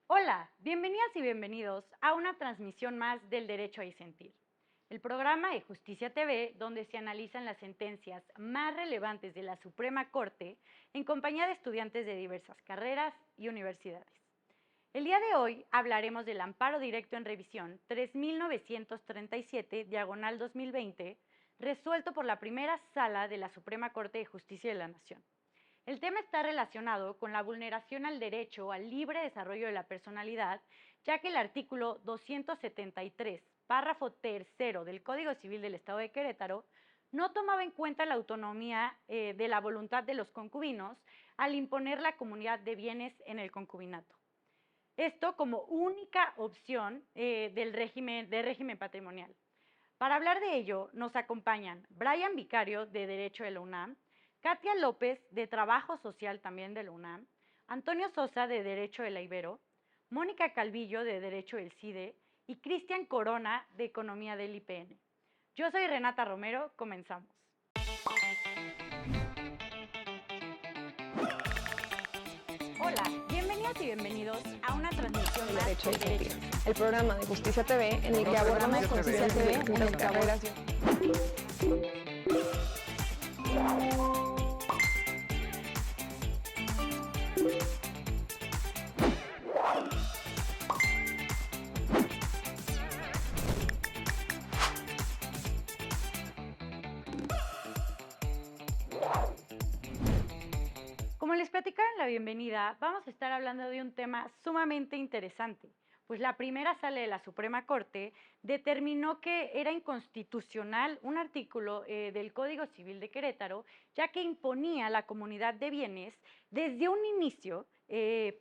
Hola, bienvenidas y bienvenidos a una transmisión más del Derecho a Disentir, el programa de Justicia TV donde se analizan las sentencias más relevantes de la Suprema Corte en compañía de estudiantes de diversas carreras y universidades. El día de hoy hablaremos del amparo directo en revisión 3937, diagonal 2020, resuelto por la primera sala de la Suprema Corte de Justicia de la Nación. El tema está relacionado con la vulneración al derecho al libre desarrollo de la personalidad, ya que el artículo 273, párrafo tercero del Código Civil del Estado de Querétaro no tomaba en cuenta la autonomía de la voluntad de los concubinos al imponer la comunidad de bienes en el concubinato. Esto como única opción del régimen patrimonial. Para hablar de ello, nos acompañan Brian Vicario, de Derecho de la UNAM, Katia López, de Trabajo Social también de la UNAM, Antonio Sosa, de Derecho de la Ibero, Mónica Calvillo, de Derecho del CIDE, y Cristian Corona, de Economía del IPN. Yo soy Renata Romero, comenzamos. Hola, bienvenidas y bienvenidos a una transmisión El más Derecho a de Disentir, Derecho. el programa de Justicia TV en el que abordamos Justicia TV en las carreras. Como les platicaba en la bienvenida, vamos a estar hablando de un tema sumamente interesante, pues la primera sala de la Suprema Corte determinó que era inconstitucional un artículo del Código Civil de Querétaro, ya que imponía la comunidad de bienes desde un inicio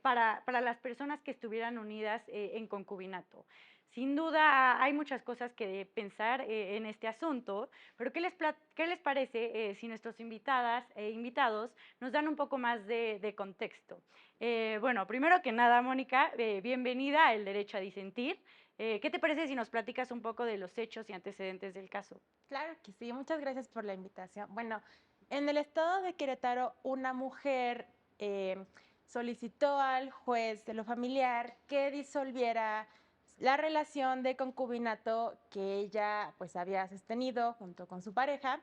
para las personas que estuvieran unidas en concubinato. Sin duda hay muchas cosas que pensar en este asunto, pero ¿qué les parece si nuestros invitadas e invitados nos dan un poco más de contexto? Bueno, primero que nada, Mónica, bienvenida a El Derecho a Disentir. ¿Qué te parece si nos platicas un poco de los hechos y antecedentes del caso? Claro que sí, muchas gracias por la invitación. Bueno, en el estado de Querétaro, una mujer solicitó al juez de lo familiar que disolviera la relación de concubinato que ella pues había sostenido junto con su pareja,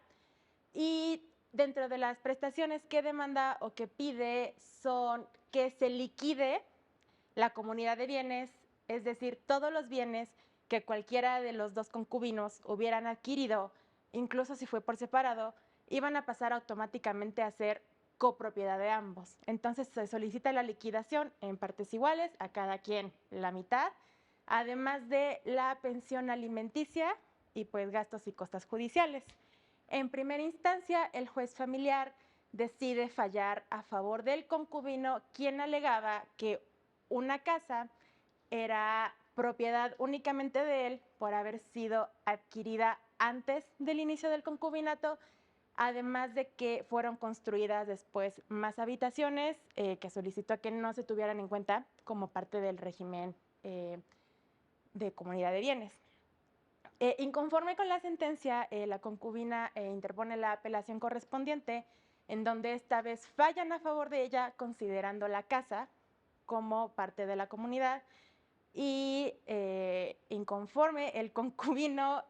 y dentro de las prestaciones que demanda o que pide son que se liquide la comunidad de bienes, es decir, todos los bienes que cualquiera de los dos concubinos hubieran adquirido, incluso si fue por separado, iban a pasar automáticamente a ser copropiedad de ambos. Entonces se solicita la liquidación en partes iguales, a cada quien la mitad, además de la pensión alimenticia y pues gastos y costas judiciales. En primera instancia, el juez familiar decide fallar a favor del concubino, quien alegaba que una casa era propiedad únicamente de él por haber sido adquirida antes del inicio del concubinato, además de que fueron construidas después más habitaciones que solicitó que no se tuvieran en cuenta como parte del régimen de comunidad de bienes. Inconforme con la sentencia, la concubina interpone la apelación correspondiente, en donde esta vez fallan a favor de ella, considerando la casa como parte de la comunidad, y inconforme, el concubino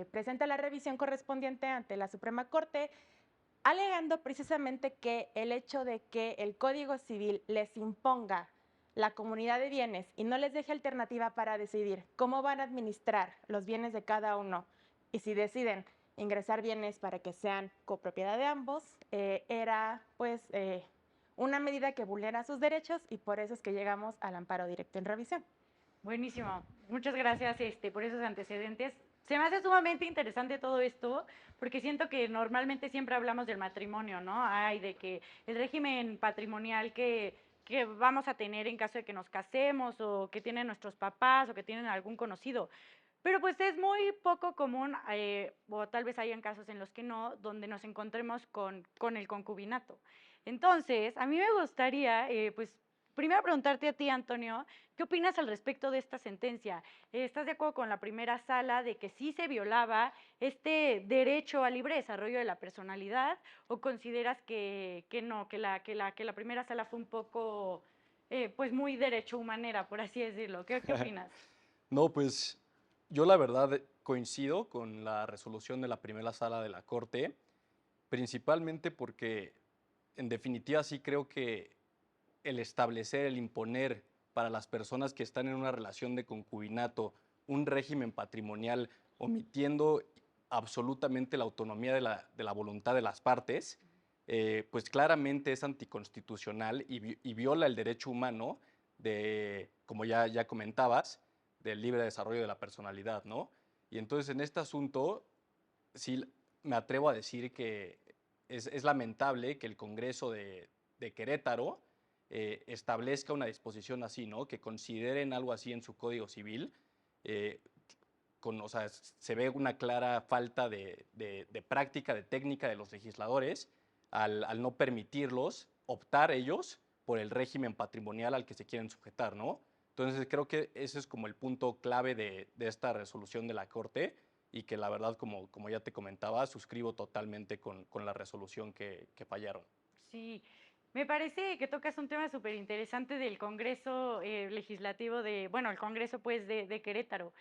presenta la revisión correspondiente ante la Suprema Corte, alegando precisamente que el hecho de que el Código Civil les imponga la comunidad de bienes y no les deje alternativa para decidir cómo van a administrar los bienes de cada uno, y si deciden ingresar bienes para que sean copropiedad de ambos, era pues una medida que vulnera sus derechos, y por eso es que llegamos al amparo directo en revisión. Buenísimo, muchas gracias por esos antecedentes. Se me hace sumamente interesante todo esto, porque siento que normalmente siempre hablamos del matrimonio, ¿no? Ay, de que el régimen patrimonial que vamos a tener en caso de que nos casemos, o que tienen nuestros papás, o que tienen algún conocido. Pero pues es muy poco común, o tal vez hayan casos en los que no, donde nos encontremos con el concubinato. Entonces, a mí me gustaría, pues, primero preguntarte a ti, Antonio, ¿qué opinas al respecto de esta sentencia? ¿Estás de acuerdo con la primera sala de que sí se violaba este derecho al libre desarrollo de la personalidad, o consideras que no, que la primera sala fue un poco pues muy derecho humanera, por así decirlo. ¿Qué opinas? No, pues yo la verdad coincido con la resolución de la primera sala de la Corte, principalmente porque en definitiva sí creo que el establecer, el imponer para las personas que están en una relación de concubinato un régimen patrimonial omitiendo absolutamente la autonomía de la voluntad de las partes, pues claramente es anticonstitucional y viola el derecho humano de, como ya comentabas, del libre desarrollo de la personalidad, ¿no? Y entonces en este asunto sí me atrevo a decir que es lamentable que el Congreso de Querétaro establezca una disposición así, ¿no? Que consideren algo así en su Código Civil. eh, o sea, se ve una clara falta de práctica, de técnica de los legisladores al no permitirlos optar ellos por el régimen patrimonial al que se quieren sujetar, ¿no? Entonces creo que ese es como el punto clave de esta resolución de la Corte y que la verdad, como ya te comentaba, suscribo totalmente con la resolución que fallaron. Sí, me parece que tocas un tema súper interesante del Congreso Legislativo bueno, el Congreso pues de Querétaro.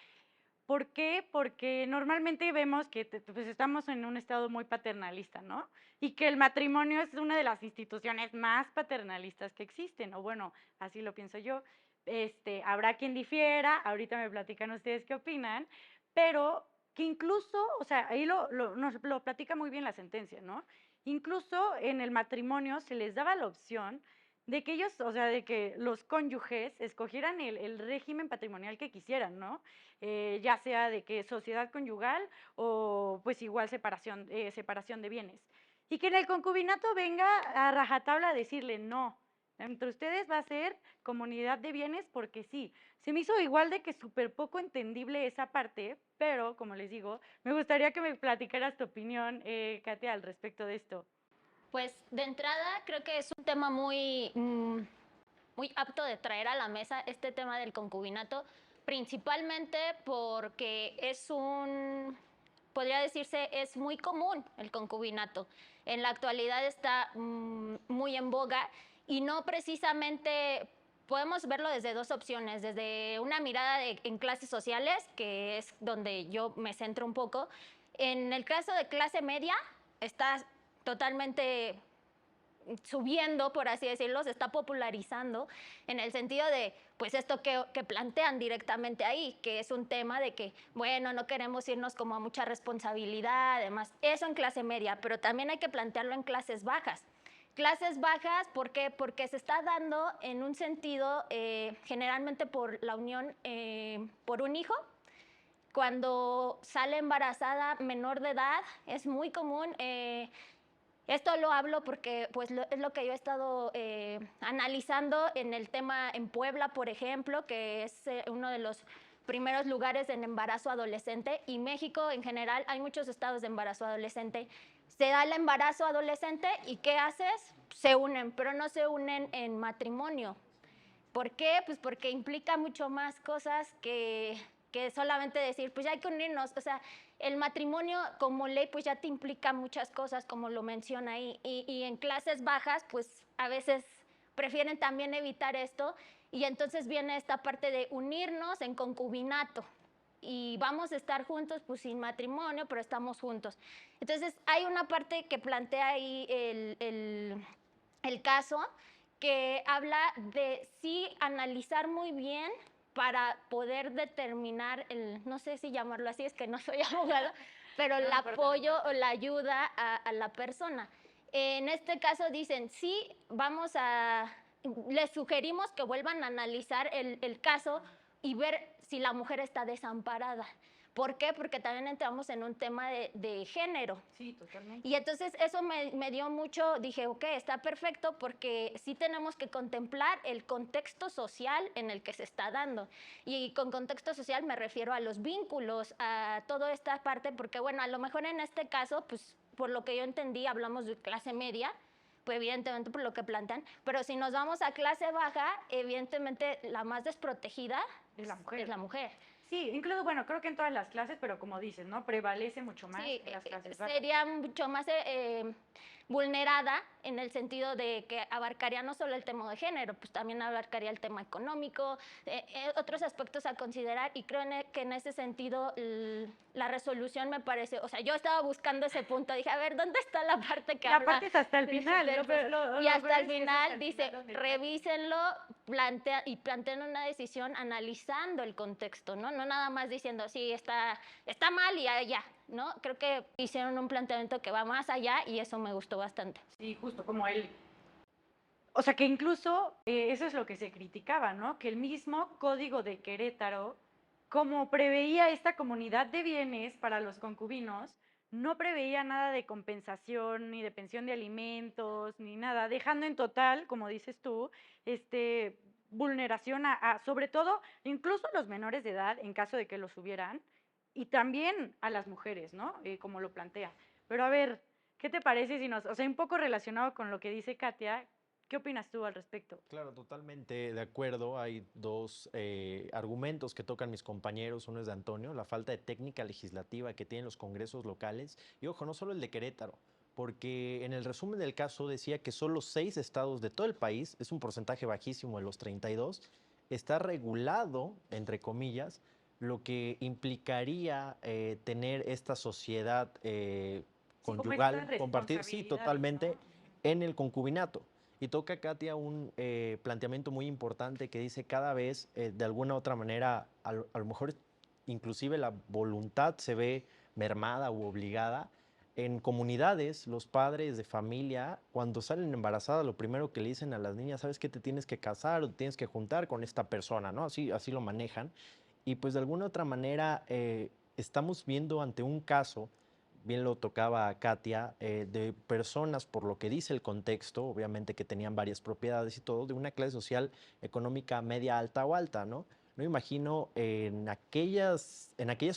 ¿Por qué? Porque normalmente vemos que pues estamos en un estado muy paternalista, ¿no? Y que el matrimonio es una de las instituciones más paternalistas que existen, o bueno, así lo pienso yo. Habrá quien difiera, ahorita me platican ustedes qué opinan, pero que incluso, o sea, ahí nos lo platica muy bien la sentencia, ¿no? Incluso en el matrimonio se les daba la opción de que ellos, o sea, de que los cónyuges escogieran el régimen patrimonial que quisieran, ¿no? Ya sea de que sociedad conyugal o pues igual separación de bienes. Y que en el concubinato venga a rajatabla a decirle no, entre ustedes va a ser comunidad de bienes porque sí. Se me hizo igual de que súper poco entendible esa parte, pero como les digo, me gustaría que me platicaras tu opinión, Katia, al respecto de esto. Pues de entrada creo que es un tema muy apto de traer a la mesa este tema del concubinato, principalmente porque podría decirse, es muy común el concubinato. En la actualidad está muy en boga y no precisamente podemos verlo desde dos opciones, desde una mirada en clases sociales, que es donde yo me centro un poco. En el caso de clase media, está totalmente subiendo, por así decirlo, se está popularizando en el sentido de, pues esto que plantean directamente ahí, que es un tema de que, bueno, no queremos irnos como a mucha responsabilidad, además, eso en clase media, pero también hay que plantearlo en clases bajas. Clases bajas, ¿por qué? Porque se está dando en un sentido, generalmente por la unión por un hijo. Cuando sale embarazada menor de edad, es muy común. Esto lo hablo porque pues, es lo que yo he estado analizando en el tema en Puebla, por ejemplo, que es uno de los primeros lugares en embarazo adolescente, y México en general, hay muchos estados de embarazo adolescente. Se da el embarazo adolescente y ¿qué haces? Se unen, pero no se unen en matrimonio. ¿Por qué? Pues porque implica mucho más cosas que solamente decir, pues ya hay que unirnos. O sea, el matrimonio como ley pues ya te implica muchas cosas, como lo menciona ahí. Y en clases bajas pues a veces prefieren también evitar esto, y entonces viene esta parte de unirnos en concubinato. Y vamos a estar juntos, pues sin matrimonio, pero estamos juntos. Entonces hay una parte que plantea ahí el caso, que habla de sí analizar muy bien para poder determinar no sé si llamarlo así, es que no soy abogada, pero el apoyo o la ayuda a la persona. En este caso dicen, sí, les sugerimos que vuelvan a analizar el caso y ver si la mujer está desamparada. ¿Por qué? Porque también entramos en un tema de género. Sí, totalmente. Y entonces eso me dio mucho, dije, ok, está perfecto, porque sí tenemos que contemplar el contexto social en el que se está dando. Y con contexto social me refiero a los vínculos, a toda esta parte, porque bueno, a lo mejor en este caso, pues por lo que yo entendí, hablamos de clase media, pues evidentemente por lo que plantean, pero si nos vamos a clase baja, evidentemente la más desprotegida Es la mujer. es la mujer. Sí, incluso, bueno, creo que en todas las clases, pero como dices, ¿no? Prevalece mucho más Sí, en las clases bajas. sería mucho más vulnerada en el sentido de que abarcaría no solo el tema de género, pues también abarcaría el tema económico, otros aspectos a considerar, y creo que en ese sentido la resolución me parece, o sea, yo estaba buscando ese punto, dije, a ver, ¿dónde está la parte que La habla? parte es hasta el de final. ese tema? Y hasta el final dice, donde revísenlo, planteen una decisión analizando el contexto, ¿no? No nada más diciendo, sí, está mal y ya, ¿no? Creo que hicieron un planteamiento que va más allá y eso me gustó bastante. Sí, justo como él. O sea, que incluso eso es lo que se criticaba, ¿no? Que el mismo Código de Querétaro, como preveía esta comunidad de bienes para los concubinos, no preveía nada de compensación, ni de pensión de alimentos, ni nada, dejando en total, como dices tú, vulneración sobre todo, incluso a los menores de edad, en caso de que los hubieran, y también a las mujeres, ¿no? Como lo plantea. Pero a ver, ¿qué te parece si o sea, un poco relacionado con lo que dice Katia, ¿qué opinas tú al respecto? Claro, totalmente de acuerdo. Hay dos argumentos que tocan mis compañeros. Uno es de Antonio, la falta de técnica legislativa que tienen los congresos locales. Y ojo, no solo el de Querétaro, porque en el resumen del caso decía que solo 6 estados de todo el país, es un porcentaje bajísimo de los 32, está regulado, entre comillas, lo que implicaría tener esta sociedad Sí, como estas conyugal, compartir, sí, responsabilidades, totalmente, ¿no? en el concubinato. Y toca, Katia, un planteamiento muy importante que dice cada vez, de alguna u otra manera, a lo mejor inclusive la voluntad se ve mermada u obligada. En comunidades, los padres de familia, cuando salen embarazadas, lo primero que le dicen a las niñas, ¿sabes qué? Te tienes que casar o te tienes que juntar con esta persona, ¿no? Así lo manejan. Y pues de alguna u otra manera estamos viendo ante un caso, bien lo tocaba Katia, de personas, por lo que dice el contexto, obviamente que tenían varias propiedades y todo, de una clase social económica media alta o alta, ¿no? No imagino en aquellas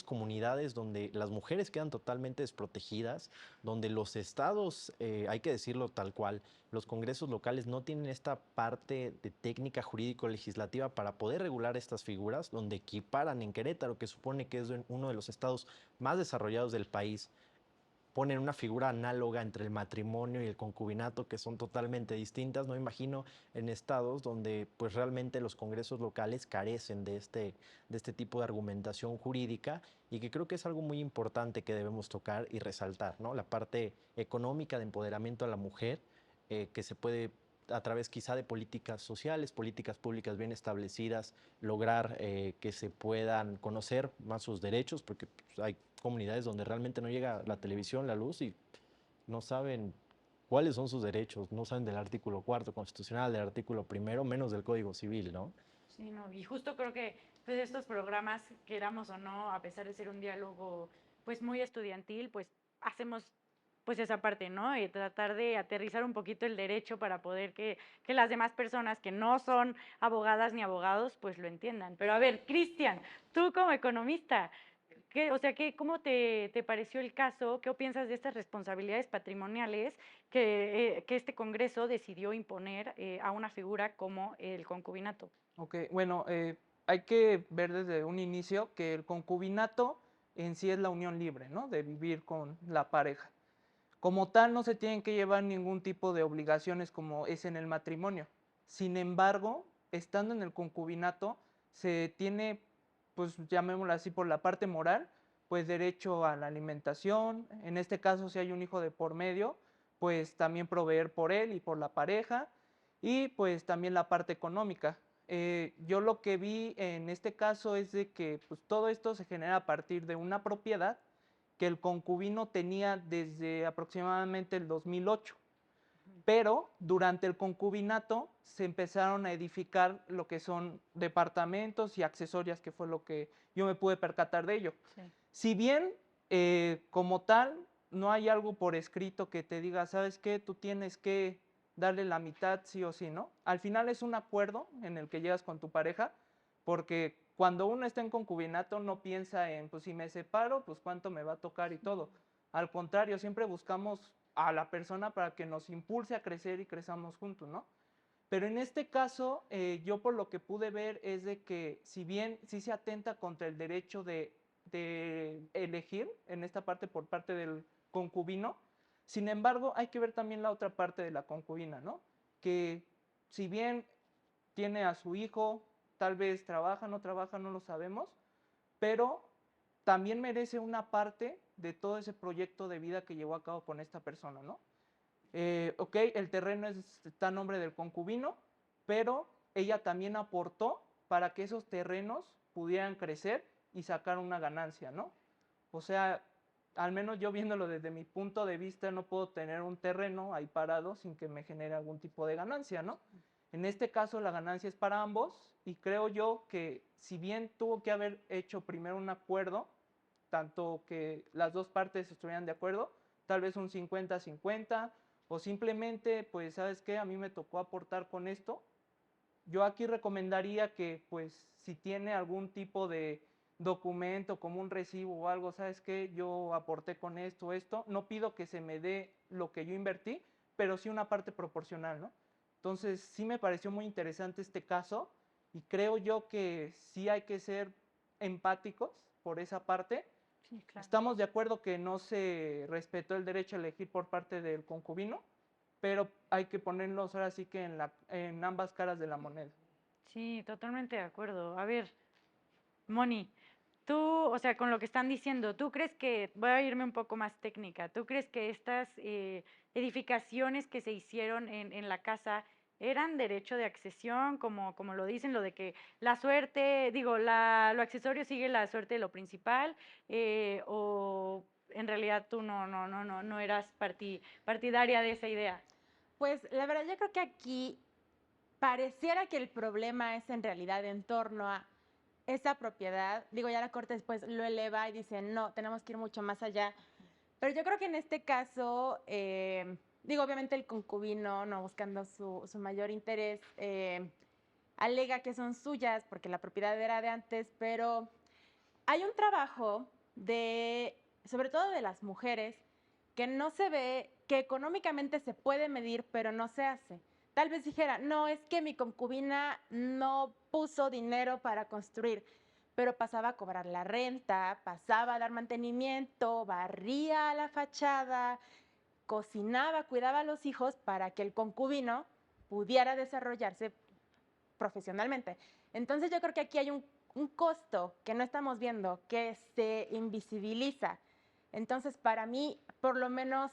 comunidades donde las mujeres quedan totalmente desprotegidas, donde los estados, hay que decirlo tal cual, los congresos locales no tienen esta parte de técnica jurídico-legislativa para poder regular estas figuras, donde equiparan en Querétaro, que supone que es uno de los estados más desarrollados del país, ponen una figura análoga entre el matrimonio y el concubinato que son totalmente distintas. No imagino en estados donde pues realmente los congresos locales carecen de este tipo de argumentación jurídica y que creo que es algo muy importante que debemos tocar y resaltar, ¿no? La parte económica de empoderamiento a la mujer que se puede a través quizá de políticas sociales, políticas públicas bien establecidas, lograr que se puedan conocer más sus derechos, porque pues, hay comunidades donde realmente no llega la televisión, la luz y no saben cuáles son sus derechos, no saben del artículo 4 constitucional, del artículo 1, menos del Código Civil, ¿no? Sí, no, y justo creo que pues estos programas, queramos o no, a pesar de ser un diálogo pues muy estudiantil, pues hacemos pues esa parte, ¿no? Y tratar de aterrizar un poquito el derecho para poder que las demás personas que no son abogadas ni abogados pues lo entiendan. Pero a ver, Cristian, tú como economista, ¿cómo te pareció el caso? ¿Qué piensas de estas responsabilidades patrimoniales que este Congreso decidió imponer a una figura como el concubinato? Ok, bueno, hay que ver desde un inicio que el concubinato en sí es la unión libre, ¿no? De vivir con la pareja. Como tal, no se tienen que llevar ningún tipo de obligaciones como es en el matrimonio. Sin embargo, estando en el concubinato, se tiene, pues llamémoslo así, por la parte moral, pues derecho a la alimentación. En este caso, si hay un hijo de por medio, pues también proveer por él y por la pareja. Y pues también la parte económica. Yo lo que vi en este caso es de que pues, todo esto se genera a partir de una propiedad que el concubino tenía desde aproximadamente el 2008. Pero durante el concubinato se empezaron a edificar lo que son departamentos y accesorias, que fue lo que yo me pude percatar de ello. Sí. Si bien como tal no hay algo por escrito que te diga, ¿sabes qué? Tú tienes que darle la mitad sí o sí, ¿no? Al final es un acuerdo en el que llegas con tu pareja, porque cuando uno está en concubinato no piensa en, pues si me separo, pues cuánto me va a tocar y todo. Al contrario, siempre buscamos a la persona para que nos impulse a crecer y crezamos juntos, ¿no? Pero en este caso, yo por lo que pude ver es de que si bien sí se atenta contra el derecho de elegir, en esta parte por parte del concubino, Sin embargo, hay que ver también la otra parte de la concubina, ¿no? Que si bien tiene a su hijo, tal vez trabaja, no lo sabemos, pero también merece una parte de todo ese proyecto de vida que llevó a cabo con esta persona, ¿no? Ok, el terreno está a nombre del concubino, pero ella también aportó para que esos terrenos pudieran crecer y sacar una ganancia, ¿no? O sea, al menos yo viéndolo desde mi punto de vista, no puedo tener un terreno ahí parado sin que me genere algún tipo de ganancia, ¿no? En este caso la ganancia es para ambos y creo yo que si bien tuvo que haber hecho primero un acuerdo, tanto que las dos partes estuvieran de acuerdo, tal vez un 50-50 o simplemente, pues, ¿sabes qué? A mí me tocó aportar con esto. Yo aquí recomendaría que, pues, si tiene algún tipo de documento como un recibo o algo, ¿sabes qué? Yo aporté con esto, no pido que se me dé lo que yo invertí, pero sí una parte proporcional, ¿no? Entonces, sí me pareció muy interesante este caso y creo yo que sí hay que ser empáticos por esa parte. Sí, claro. Estamos de acuerdo que no se respetó el derecho a elegir por parte del concubino, pero hay que ponerlos ahora sí que en ambas caras de la moneda. Sí, totalmente de acuerdo. A ver, Moni, tú, o sea, con lo que están diciendo, ¿tú crees que, voy a irme un poco más técnica, ¿tú crees que estas edificaciones que se hicieron en la casa eran derecho de accesión, como lo dicen, lo de que la suerte, digo, lo accesorio sigue la suerte de lo principal, o en realidad tú no eras partidaria de esa idea? Pues la verdad yo creo que aquí pareciera que el problema es en realidad en torno a esa propiedad. Digo, ya la corte después lo eleva y dice, no, tenemos que ir mucho más allá. Pero yo creo que en este caso, digo, obviamente el concubino, no buscando su mayor interés, alega que son suyas porque la propiedad era de antes, pero hay un trabajo sobre todo de las mujeres, que no se ve, que económicamente se puede medir, pero no se hace. Tal vez dijera, no, es que mi concubina no puso dinero para construir, pero pasaba a cobrar la renta, pasaba a dar mantenimiento, barría la fachada, cocinaba, cuidaba a los hijos para que el concubino pudiera desarrollarse profesionalmente. Entonces yo creo que aquí hay un costo que no estamos viendo, que se invisibiliza. Entonces para mí, por lo menos,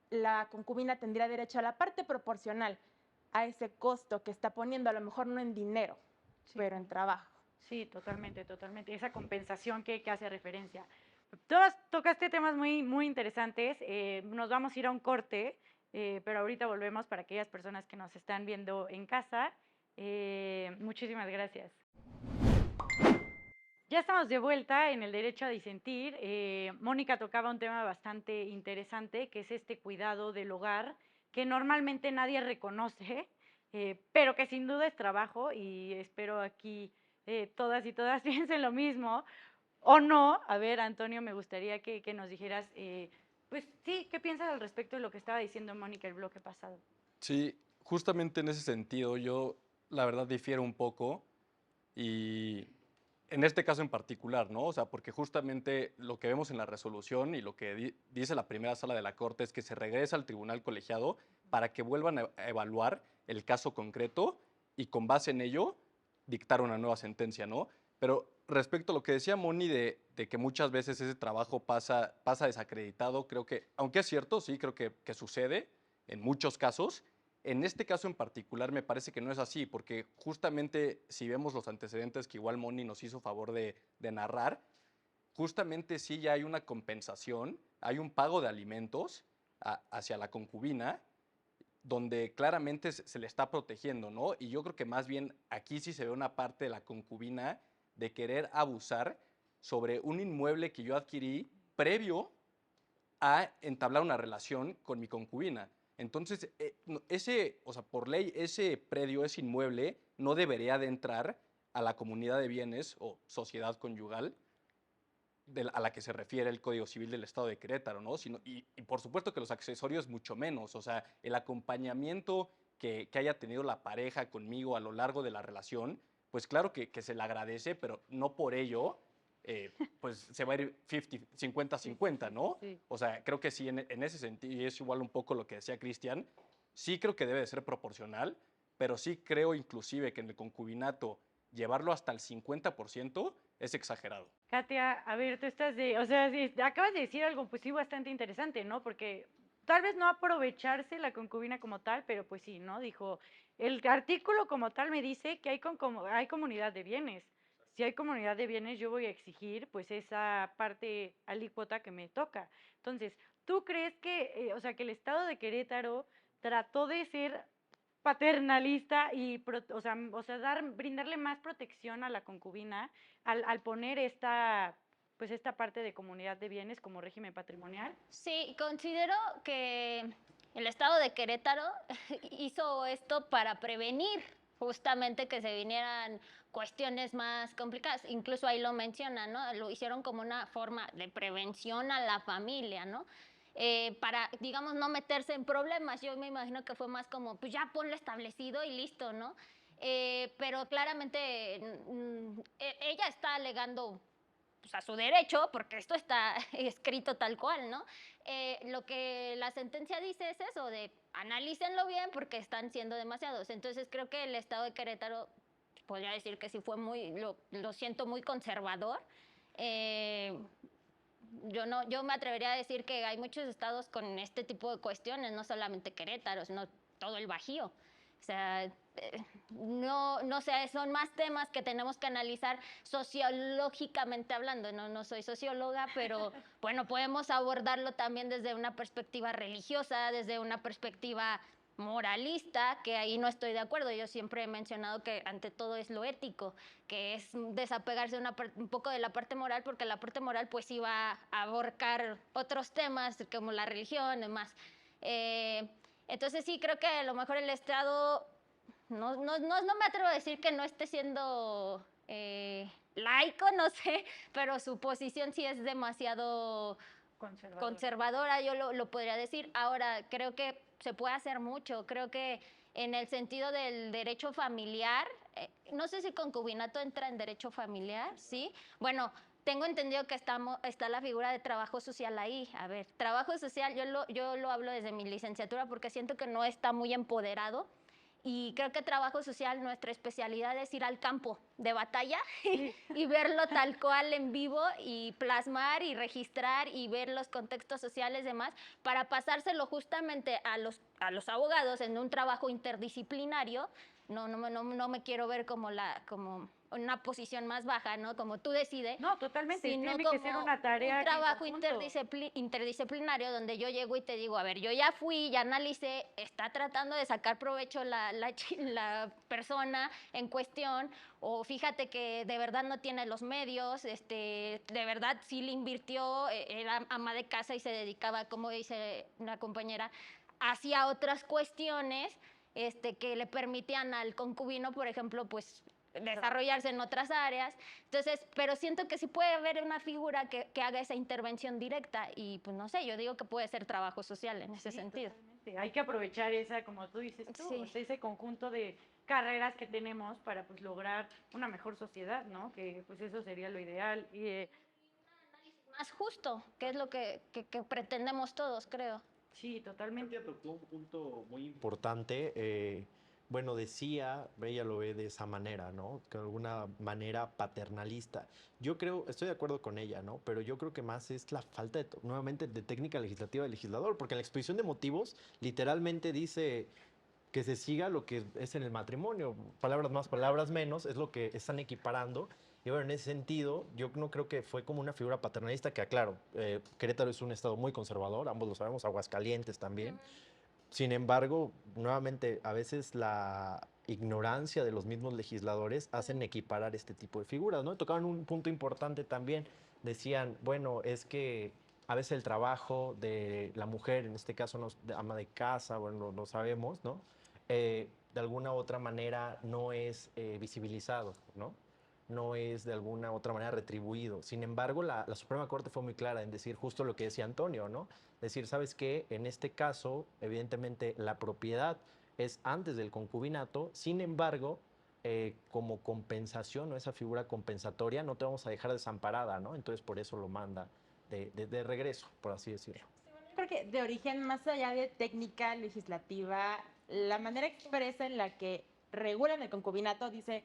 la concubina tendría derecho a la parte proporcional a ese costo que está poniendo, a lo mejor no en dinero, Sí, pero en trabajo. sí, totalmente, totalmente. Esa compensación que hace referencia. Todas tocaste temas muy interesantes. Nos vamos a ir a un corte, pero ahorita volvemos para aquellas personas que nos están viendo en casa. Muchísimas gracias. Ya estamos de vuelta en el derecho a disentir. Mónica tocaba un tema bastante interesante, que es este cuidado del hogar, que normalmente nadie reconoce, pero que sin duda es trabajo y espero aquí todas y todas piensen lo mismo. O no, a ver, Antonio, me gustaría que nos dijeras, pues sí, ¿qué piensas al respecto de lo que estaba diciendo Mónica el bloque pasado? Sí, justamente en ese sentido yo la verdad difiero un poco y en este caso en particular, ¿no? O sea, porque justamente lo que vemos en la resolución y lo que dice la primera sala de la Corte es que se regresa al tribunal colegiado para que vuelvan a evaluar el caso concreto y con base en ello dictar una nueva sentencia, ¿no? Pero respecto a lo que decía Moni de que muchas veces ese trabajo pasa desacreditado, creo que, aunque es cierto, sí, creo que sucede en muchos casos. En este caso en particular me parece que no es así, porque justamente si vemos los antecedentes que igual Moni nos hizo favor de narrar, justamente sí ya hay una compensación, hay un pago de alimentos hacia la concubina, donde claramente se le está protegiendo, ¿no? Y yo creo que más bien aquí sí se ve una parte de la concubina de querer abusar sobre un inmueble que yo adquirí previo a entablar una relación con mi concubina. Entonces, o sea, por ley, ese predio, ese inmueble, no debería de entrar a la comunidad de bienes o sociedad conyugal a la que se refiere el Código Civil del Estado de Querétaro, ¿no? Y por supuesto que los accesorios mucho menos, o sea, el acompañamiento que haya tenido la pareja conmigo a lo largo de la relación, pues claro que se le agradece, pero no por ello pues se va a ir 50-50, ¿no? Sí. O sea, creo que sí, en ese sentido, y es igual un poco lo que decía Cristian, sí creo que debe de ser proporcional, pero sí creo inclusive que en el concubinato llevarlo hasta el 50% es exagerado. Katia, a ver, tú estás o sea, sí, acabas de decir algo pues sí bastante interesante, ¿no? Porque tal vez no aprovecharse la concubina como tal, pero pues sí, ¿no? Dijo, el artículo como tal me dice que hay comunidad de bienes. Si hay comunidad de bienes, yo voy a exigir pues esa parte alícuota que me toca. Entonces, ¿tú crees que, o sea, que el Estado de Querétaro trató de ser paternalista y, brindarle más protección a la concubina al poner pues esta parte de comunidad de bienes como régimen patrimonial? Sí, considero que el Estado de Querétaro hizo esto para prevenir justamente que se vinieran cuestiones más complicadas. Incluso ahí lo mencionan, ¿no? Lo hicieron como una forma de prevención a la familia, ¿no? Para, digamos, no meterse en problemas. Yo me imagino que fue más como, pues ya ponlo establecido y listo, ¿no? Pero claramente ella está alegando pues, a su derecho, porque esto está escrito tal cual, ¿no? Lo que la sentencia dice es eso, de analícenlo bien porque están siendo demasiados. Entonces creo que el Estado de Querétaro, podría decir que sí fue lo siento muy conservador. Eh, yo me atrevería a decir que hay muchos estados con este tipo de cuestiones, no solamente Querétaro, sino todo el Bajío. O sea, no sé, son más temas que tenemos que analizar sociológicamente hablando. No soy socióloga, pero bueno, podemos abordarlo también desde una perspectiva religiosa, desde una perspectiva moralista, que ahí no estoy de acuerdo. Yo siempre he mencionado que ante todo es lo ético, que es desapegarse un poco de la parte moral, porque la parte moral pues iba a abarcar otros temas como la religión y demás. Entonces sí, creo que a lo mejor el Estado, no me atrevo a decir que no esté siendo laico, no sé, pero su posición sí es demasiado conservadora, yo lo podría decir. Ahora, creo que se puede hacer mucho, creo que en el sentido del derecho familiar, no sé si concubinato entra en derecho familiar, ¿sí? Bueno, tengo entendido que está la figura de trabajo social ahí. A ver, trabajo social, yo lo hablo desde mi licenciatura porque siento que no está muy empoderado. Y creo que trabajo social, nuestra especialidad es ir al campo de batalla y verlo tal cual en vivo y plasmar y registrar y ver los contextos sociales y demás para pasárselo justamente a los abogados en un trabajo interdisciplinario. No me quiero ver como una posición más baja, ¿no? Como tú decides. No, totalmente, Sino tiene que ser como una tarea un trabajo en conjunto. interdisciplinario donde yo llego y te digo, a ver, yo ya fui, ya analicé, está tratando de sacar provecho la persona en cuestión, o fíjate que de verdad no tiene los medios, de verdad sí le invirtió, era ama de casa y se dedicaba, como dice una compañera, hacia otras cuestiones que le permitían al concubino, por ejemplo, pues desarrollarse en otras áreas. Entonces, pero siento que sí puede haber una figura que haga esa intervención directa y pues no sé, yo digo que puede ser trabajo social en ese sentido. Totalmente. Hay que aprovechar esa, como tú dices tú, Sí. o sea, ese conjunto de carreras que tenemos para pues lograr una mejor sociedad, ¿no? Que pues eso sería lo ideal. Y Más justo, que es lo que pretendemos todos, creo. sí, totalmente. Ella tocó un punto muy importante. Bueno, decía, ella lo ve de esa manera, ¿no? Que de alguna manera paternalista. Yo creo, estoy de acuerdo con ella, ¿no? Pero yo creo que más es la falta nuevamente, de técnica legislativa del legislador, porque en la exposición de motivos literalmente dice que se siga lo que es en el matrimonio. Palabras más, palabras menos, es lo que están equiparando. Y bueno, en ese sentido, yo no creo que fue como una figura paternalista, que aclaro, Querétaro es un estado muy conservador, ambos lo sabemos, Aguascalientes también. Sin embargo, nuevamente, a veces la ignorancia de los mismos legisladores hacen equiparar este tipo de figuras, ¿no? Tocaban un punto importante también, decían, bueno, es que a veces el trabajo de la mujer, en este caso de ama de casa, bueno, lo sabemos, ¿no? De alguna u otra manera no es visibilizado, ¿no? No es de alguna u otra manera retribuido. Sin embargo, la Suprema Corte fue muy clara en decir justo lo que decía Antonio, ¿no? Decir, ¿sabes qué? En este caso, evidentemente, la propiedad es antes del concubinato, sin embargo, como compensación o esa figura compensatoria, no te vamos a dejar desamparada, ¿no? Entonces por eso lo manda de regreso, por así decirlo. Yo creo que de origen, más allá de técnica legislativa, la manera expresa en la que regulan el concubinato dice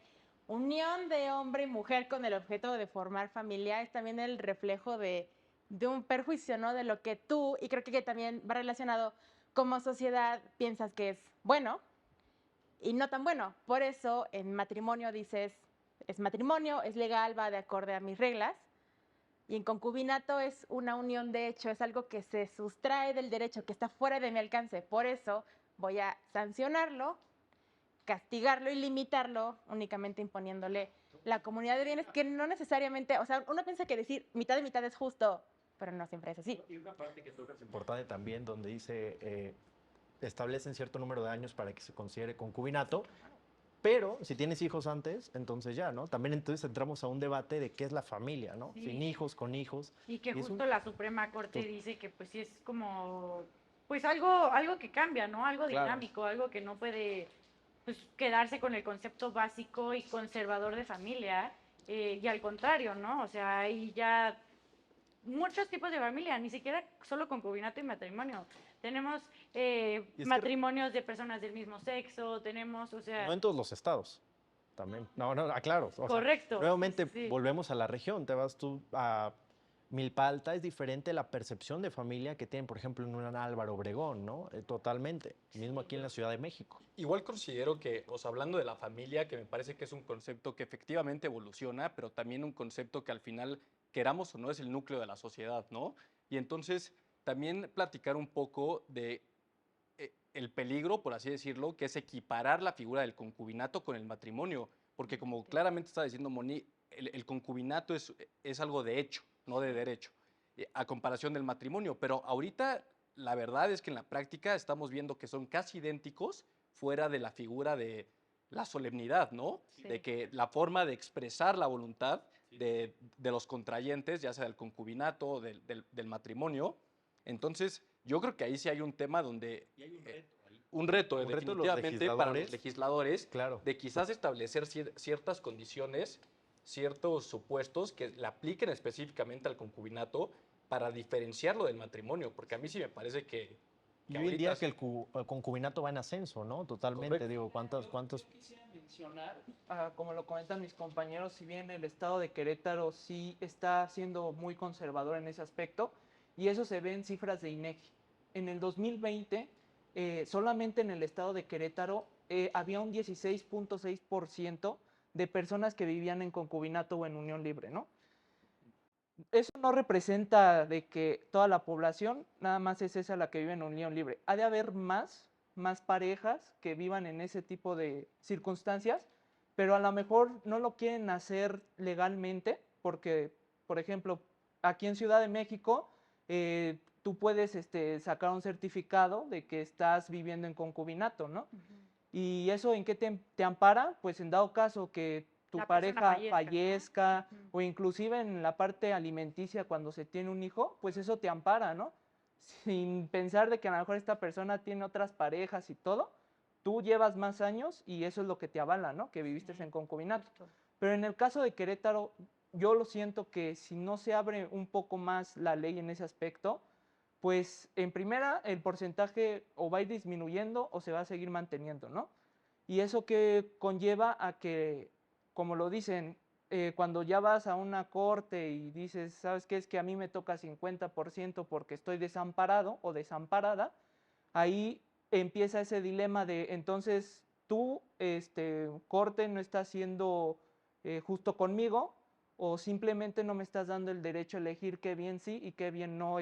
unión de hombre y mujer con el objeto de formar familia es también el reflejo de un perjuicio, ¿no? De lo que tú, y creo que también va relacionado como sociedad, piensas que es bueno y no tan bueno. Por eso en matrimonio dices, es matrimonio, es legal, va de acorde a mis reglas. Y en concubinato es una unión de hecho, es algo que se sustrae del derecho, que está fuera de mi alcance. Por eso voy a sancionarlo, castigarlo y limitarlo únicamente imponiéndole la comunidad de bienes, que no necesariamente, o sea, uno piensa que decir mitad y mitad es justo, pero no siempre es así. Y una parte que es importante también, donde dice, establecen cierto número de años para que se considere concubinato, pero si tienes hijos antes, entonces ya, ¿no? También entonces entramos a un debate de qué es la familia, ¿no? Sí. Sin hijos, con hijos. Y que Y es justo un- la Suprema Corte dice que pues sí es como, pues algo que cambia, ¿no? Algo Claro. dinámico, algo que no puede pues quedarse con el concepto básico y conservador de familia, y al contrario, ¿no? O sea, hay ya muchos tipos de familia, ni siquiera solo concubinato y matrimonio. Tenemos Y es que- matrimonios de personas del mismo sexo, tenemos, o sea, No en todos los estados. También. No, aclaro. O sea, correcto. nuevamente sí. volvemos a la región. Te vas tú a Milpa Alta, es diferente la percepción de familia que tienen, por ejemplo, en un Álvaro Obregón, ¿no? Totalmente. Mismo aquí en la Ciudad de México. Igual considero que, o sea, hablando de la familia, que me parece que es un concepto que efectivamente evoluciona, pero también un concepto que al final, queramos o no, es el núcleo de la sociedad, ¿no? Y entonces también platicar un poco de el peligro, por así decirlo, que es equiparar la figura del concubinato con el matrimonio, porque como claramente está diciendo Moni, el concubinato es algo de hecho, no de derecho, a comparación del matrimonio, pero ahorita la verdad es que en la práctica estamos viendo que son casi idénticos fuera de la figura de la solemnidad, ¿no? Sí. De que la forma de expresar la voluntad de los contrayentes, ya sea del concubinato o del matrimonio. Entonces, yo creo que ahí sí hay un tema donde un reto, Un reto de los definitivamente para los legisladores. legisladores, Claro. de quizás establecer ciertas condiciones, ciertos supuestos que le apliquen específicamente al concubinato para diferenciarlo del matrimonio, porque a mí sí me parece que Y hoy en día ahorita que el concubinato va en ascenso, ¿no? Totalmente. Correcto. Digo, ¿cuántos? Quisiera mencionar, como lo comentan mis compañeros, si bien el estado de Querétaro sí está siendo muy conservador en ese aspecto, y eso se ve en cifras de INEGI. En el 2020, solamente en el estado de Querétaro había un 16.6% de personas que vivían en concubinato o en unión libre, ¿no? Eso no representa de que toda la población nada más es esa la que vive en unión libre. Ha de haber más parejas que vivan en ese tipo de circunstancias, pero a lo mejor no lo quieren hacer legalmente, porque, por ejemplo, aquí en Ciudad de México, tú puedes sacar un certificado de que estás viviendo en concubinato, ¿no? ¿Y eso en qué te ampara? Pues en dado caso que tu La persona pareja fallezca, ¿no? fallezca, Ujú. o inclusive en la parte alimenticia cuando se tiene un hijo, pues eso te ampara, ¿no? Sin pensar de que a lo mejor esta persona tiene otras parejas y todo, tú llevas más años y eso es lo que te avala, ¿no? Que viviste Sí, en concubinato. justo. Pero en el caso de Querétaro, yo lo siento que si no se abre un poco más la ley en ese aspecto, pues en primera el porcentaje o va a ir disminuyendo o se va a seguir manteniendo, ¿no? Y eso que conlleva a que, como lo dicen, cuando ya vas a una corte y dices, ¿sabes qué? Es que a mí me toca 50% porque estoy desamparado o desamparada, ahí empieza ese dilema de, entonces tú, corte, no estás siendo justo conmigo o simplemente no me estás dando el derecho a elegir qué bien sí y qué bien no,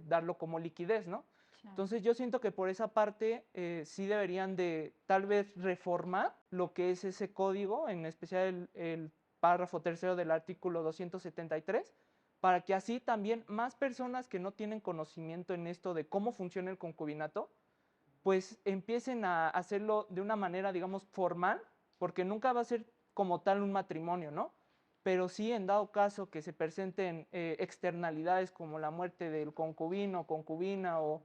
darlo como liquidez, ¿no? Claro. Entonces yo siento que por esa parte sí deberían de tal vez reformar lo que es ese código, en especial el párrafo tercero del artículo 273, para que así también más personas que no tienen conocimiento en esto de cómo funciona el concubinato, pues empiecen a hacerlo de una manera, digamos, formal, porque nunca va a ser como tal un matrimonio, ¿no? Pero sí, en dado caso que se presenten externalidades como la muerte del concubino, concubina o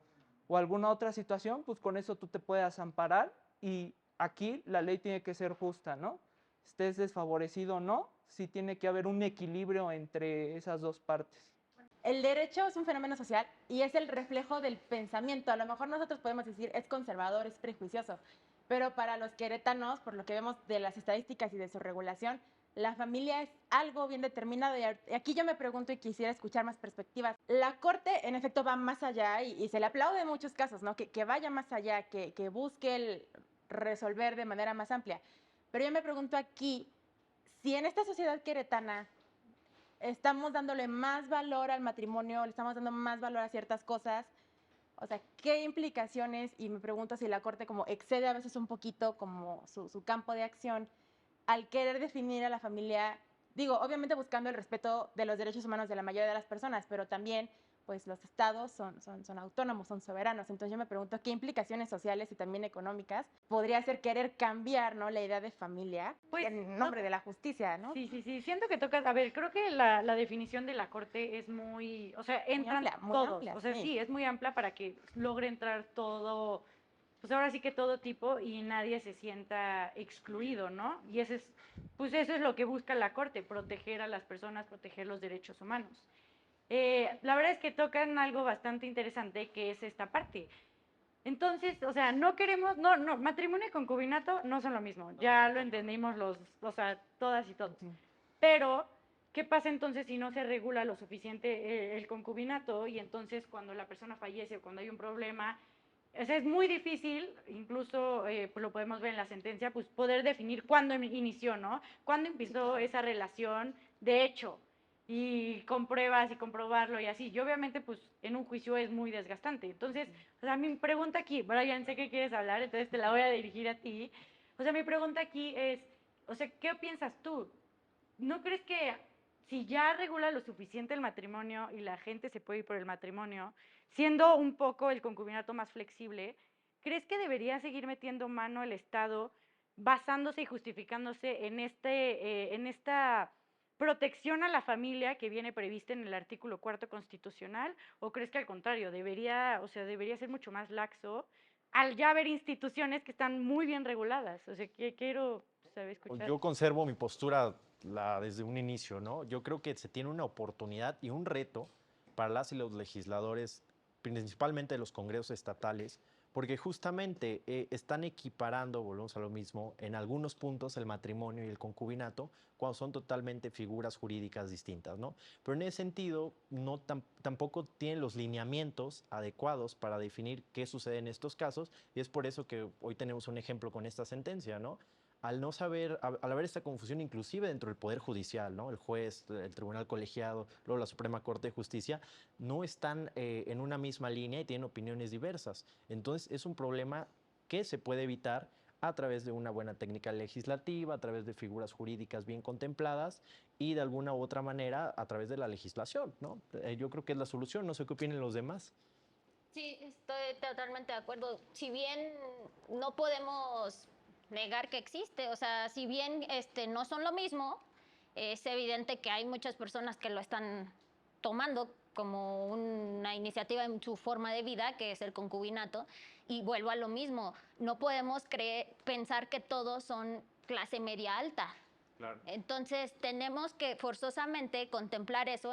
alguna otra situación, pues con eso tú te puedas amparar y aquí la ley tiene que ser justa, ¿no? estés desfavorecido o no, sí tiene que haber un equilibrio entre esas dos partes. El derecho es un fenómeno social y es el reflejo del pensamiento. A lo mejor nosotros podemos decir es conservador, es prejuicioso, pero para los queretanos, por lo que vemos de las estadísticas y de su regulación, la familia es algo bien determinado. Y aquí yo me pregunto y quisiera escuchar más perspectivas. La Corte, en efecto, va más allá y se le aplaude en muchos casos, ¿no? Que vaya más allá, que busque el resolver de manera más amplia. Pero yo me pregunto aquí, si en esta sociedad queretana estamos dándole más valor al matrimonio, le estamos dando más valor a ciertas cosas, o sea, ¿qué implicaciones? Y me pregunto si la Corte como excede a veces un poquito como su campo de acción al querer definir a la familia, digo, obviamente buscando el respeto de los derechos humanos de la mayoría de las personas, pero también pues los estados son autónomos, son soberanos. Entonces yo me pregunto qué implicaciones sociales y también económicas podría ser querer cambiar, ¿no?, la idea de familia Pues, en nombre de la justicia, ¿no? Sí, sí, sí, siento que tocas, a ver, creo que la definición de la Corte es muy, o sea, entran muy todos, amplia, o sea, sí. sí, es muy amplia para que logre entrar todo, pues ahora sí que todo tipo y nadie se sienta excluido, ¿no? Y ese es, pues eso es lo que busca la Corte, proteger a las personas, proteger los derechos humanos. La verdad es que tocan algo bastante interesante que es esta parte. Entonces, o sea, no queremos, no, matrimonio y concubinato no son lo mismo, ya lo entendimos o sea, todas y todos. Pero, ¿qué pasa entonces si no se regula lo suficiente el concubinato y entonces cuando la persona fallece o cuando hay un problema, o sea, es muy difícil, incluso pues lo podemos ver en la sentencia, pues poder definir cuándo inició, ¿no? Cuándo empezó esa relación de hecho y con pruebas y comprobarlo y así. Y obviamente, pues en un juicio es muy desgastante. Entonces, o sea, mi pregunta aquí, Brian, sé que quieres hablar, entonces te la voy a dirigir a ti. O sea, mi pregunta aquí es, o sea, ¿qué piensas tú? ¿No crees que si ya regula lo suficiente el matrimonio y la gente se puede ir por el matrimonio, siendo un poco el concubinato más flexible, crees que debería seguir metiendo mano el Estado basándose y justificándose en esta protección a la familia que viene prevista en el artículo 4 constitucional? ¿O crees que al contrario, debería, o sea, debería ser mucho más laxo al ya haber instituciones que están muy bien reguladas? O sea, que quiero saber escuchar. Yo conservo mi postura desde un inicio, ¿no? Yo creo que se tiene una oportunidad y un reto para las y los legisladores, principalmente de los congresos estatales, porque justamente están equiparando, volvemos a lo mismo, en algunos puntos el matrimonio y el concubinato, cuando son totalmente figuras jurídicas distintas, ¿no? Pero en ese sentido, tampoco tienen los lineamientos adecuados para definir qué sucede en estos casos, y es por eso que hoy tenemos un ejemplo con esta sentencia, ¿no? Al no saber, al haber esta confusión inclusive dentro del Poder Judicial, ¿no? El juez, el Tribunal Colegiado, luego la Suprema Corte de Justicia, no están en una misma línea y tienen opiniones diversas. Entonces es un problema que se puede evitar a través de una buena técnica legislativa, a través de figuras jurídicas bien contempladas y de alguna u otra manera a través de la legislación, ¿no? Yo creo que es la solución, no sé qué opinen los demás. Sí, estoy totalmente de acuerdo. Si bien no podemos negar que existe, o sea, si bien no son lo mismo, es evidente que hay muchas personas que lo están tomando como una iniciativa en su forma de vida, que es el concubinato, y vuelvo a lo mismo, no podemos pensar que todos son clase media alta. Claro. Entonces tenemos que forzosamente contemplar eso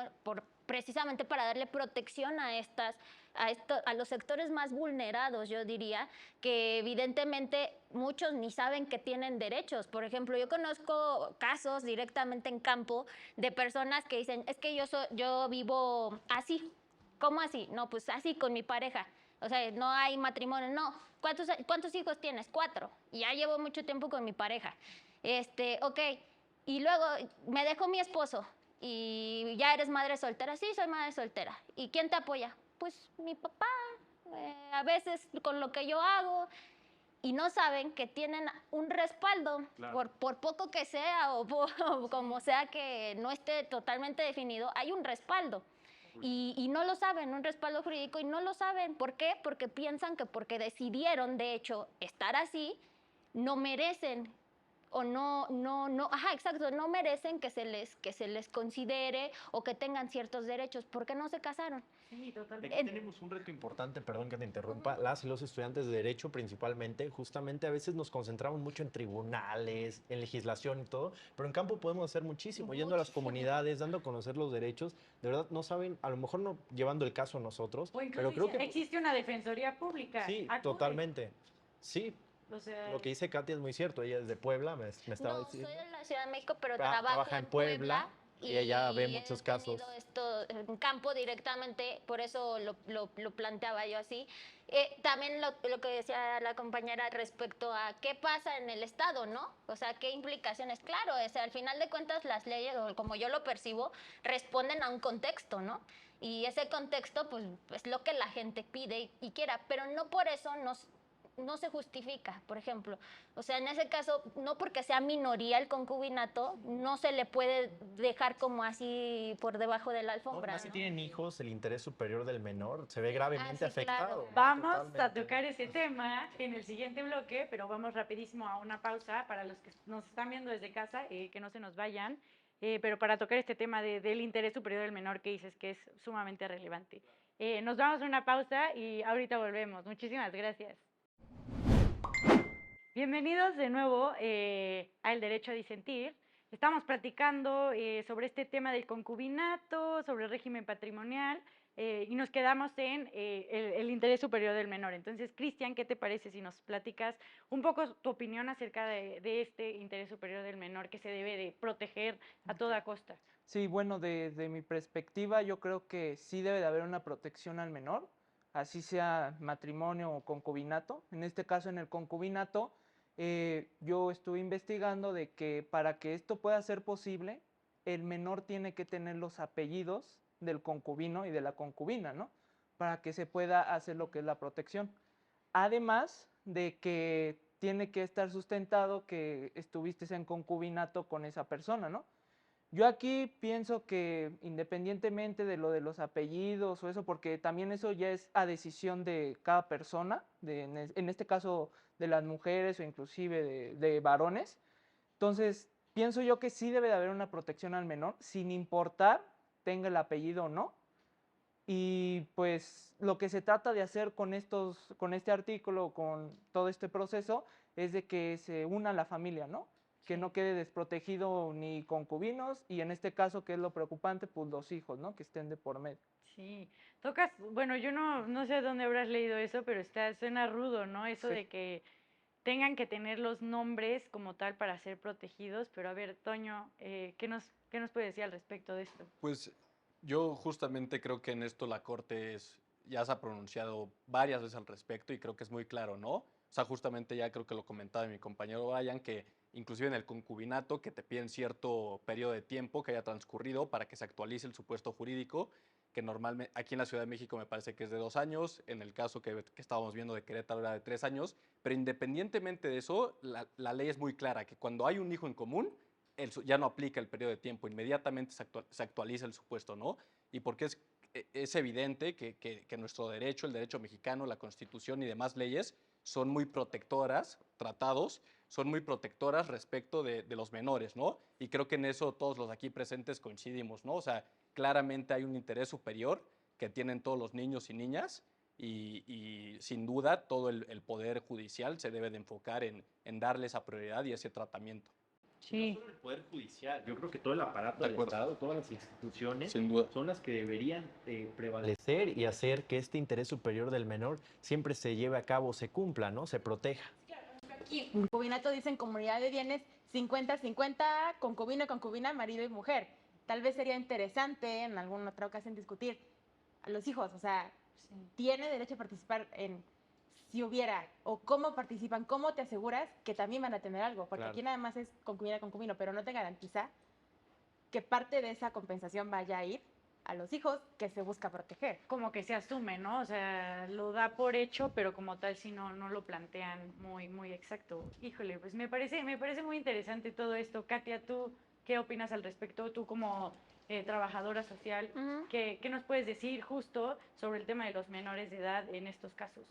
precisamente para darle protección a los sectores más vulnerados, yo diría, que evidentemente muchos ni saben que tienen derechos. Por ejemplo, yo conozco casos directamente en campo de personas que dicen, es que yo vivo así. ¿Cómo así? No, pues así con mi pareja. O sea, no hay matrimonio, no. ¿Cuántos hijos tienes? 4. Y ya llevo mucho tiempo con mi pareja. Ok. Y luego me dejó mi esposo y ya eres madre soltera. Sí, soy madre soltera. ¿Y quién te apoya? Pues mi papá, a veces con lo que yo hago. Y no saben que tienen un respaldo, claro. por poco que sea o como sea que no esté totalmente definido, hay un respaldo. Y no lo saben, un respaldo jurídico, y no lo saben. ¿Por qué? Porque piensan que porque decidieron, de hecho, estar así, no merecen o ajá, exacto, no merecen que se les considere o que tengan ciertos derechos porque no se casaron. Sí, totalmente. Aquí tenemos un reto importante, perdón que te interrumpa, las y los estudiantes de Derecho principalmente, justamente a veces nos concentramos mucho en tribunales, en legislación y todo, pero en campo podemos hacer muchísimo, yendo a las comunidades, dando a conocer los derechos, de verdad no saben, a lo mejor no llevando el caso a nosotros, O incluso pero creo que existe una defensoría pública. sí, Acude. totalmente, sí. O sea, Lo que dice Katia es muy cierto, ella es de Puebla, me estaba No, diciendo. soy de la Ciudad de México, pero Trabaja trabajo en en Puebla y ella ve he muchos tenido casos. esto en campo directamente, por eso lo planteaba yo así. También lo que decía la compañera respecto a qué pasa en el Estado, ¿no? O sea, qué implicaciones. Claro, o sea, al final de cuentas las leyes, o como yo lo percibo, responden a un contexto, ¿no? Y ese contexto, pues, es lo que la gente pide y quiera, pero no por eso no se justifica, por ejemplo. O sea, en ese caso, no porque sea minoría el concubinato, no se le puede dejar como así por debajo de la alfombra, Si ¿no? tienen hijos, el interés superior del menor se ve gravemente sí, afectado. claro. ¿no? vamos a Totalmente. tocar ese tema en el siguiente bloque, pero vamos rapidísimo a una pausa para los que nos están viendo desde casa, que no se nos vayan, pero para tocar este tema del interés superior del menor que dices que es sumamente relevante. Nos vamos a una pausa y ahorita volvemos. Muchísimas gracias. Bienvenidos de nuevo al Derecho a Disentir. Estamos platicando sobre este tema del concubinato, sobre el régimen patrimonial y nos quedamos en el interés superior del menor. Entonces, Cristian, ¿qué te parece si nos platicas un poco tu opinión acerca de este interés superior del menor que se debe de proteger a toda costa? Sí, bueno, desde mi perspectiva, yo creo que sí debe de haber una protección al menor, así sea matrimonio o concubinato. En este caso, en el concubinato, yo estuve investigando de que para que esto pueda ser posible, el menor tiene que tener los apellidos del concubino y de la concubina, ¿no? Para que se pueda hacer lo que es la protección. Además de que tiene que estar sustentado que estuviste en concubinato con esa persona, ¿no? Yo aquí pienso que independientemente de lo de los apellidos o eso, porque también eso ya es a decisión de cada persona, en este caso de las mujeres o inclusive de varones, entonces pienso yo que sí debe de haber una protección al menor, sin importar tenga el apellido o no. Y pues lo que se trata de hacer con este artículo, con todo este proceso, es de que se una la familia, ¿no? Que no quede desprotegido ni concubinos y en este caso, que es lo preocupante, pues los hijos, ¿no? Que estén de por medio. Sí, tocas, bueno, yo no sé dónde habrás leído eso, pero suena rudo, ¿no? Eso Sí. de que tengan que tener los nombres como tal para ser protegidos, pero a ver, Toño, ¿qué nos puede decir al respecto de esto? Pues yo justamente creo que en esto la Corte ya se ha pronunciado varias veces al respecto y creo que es muy claro, ¿no? O sea, justamente ya creo que lo comentaba mi compañero Brian, que inclusive en el concubinato, que te piden cierto periodo de tiempo que haya transcurrido para que se actualice el supuesto jurídico, que normalmente aquí en la Ciudad de México me parece que es de 2 años, en el caso que estábamos viendo de Querétaro era de 3 años, pero independientemente de eso, la ley es muy clara, que cuando hay un hijo en común, ya no aplica el periodo de tiempo, inmediatamente se actualiza el supuesto, ¿no? Y porque es evidente que nuestro derecho, el derecho mexicano, la Constitución y demás leyes son muy protectoras, tratados, son muy protectoras respecto de los menores, ¿no? Y creo que en eso todos los aquí presentes coincidimos, ¿no? O sea, claramente hay un interés superior que tienen todos los niños y niñas y sin duda todo el Poder Judicial se debe de enfocar en darle esa prioridad y ese tratamiento. Sí. No solo el Poder Judicial, yo creo que todo el aparato De del acuerdo. Estado, todas las instituciones, Sin duda. son las que deberían prevalecer y hacer que este interés superior del menor siempre se lleve a cabo, se cumpla, ¿no? Se proteja. Aquí, concubinato dicen comunidad de bienes 50-50, concubino y concubina, marido y mujer. Tal vez sería interesante en alguna otra ocasión discutir a los hijos, o sea, tiene derecho a participar en si hubiera, o cómo participan, cómo te aseguras que también van a tener algo, porque Claro. aquí nada más es concubina, concubino, pero no te garantiza que parte de esa compensación vaya a ir a los hijos que se busca proteger. Como que se asume, ¿no? O sea, lo da por hecho, pero como tal si no lo plantean muy exacto. Híjole, pues me parece muy interesante todo esto. Katia, ¿tú qué opinas al respecto? Tú como trabajadora social, Ujú. ¿qué nos puedes decir justo sobre el tema de los menores de edad en estos casos?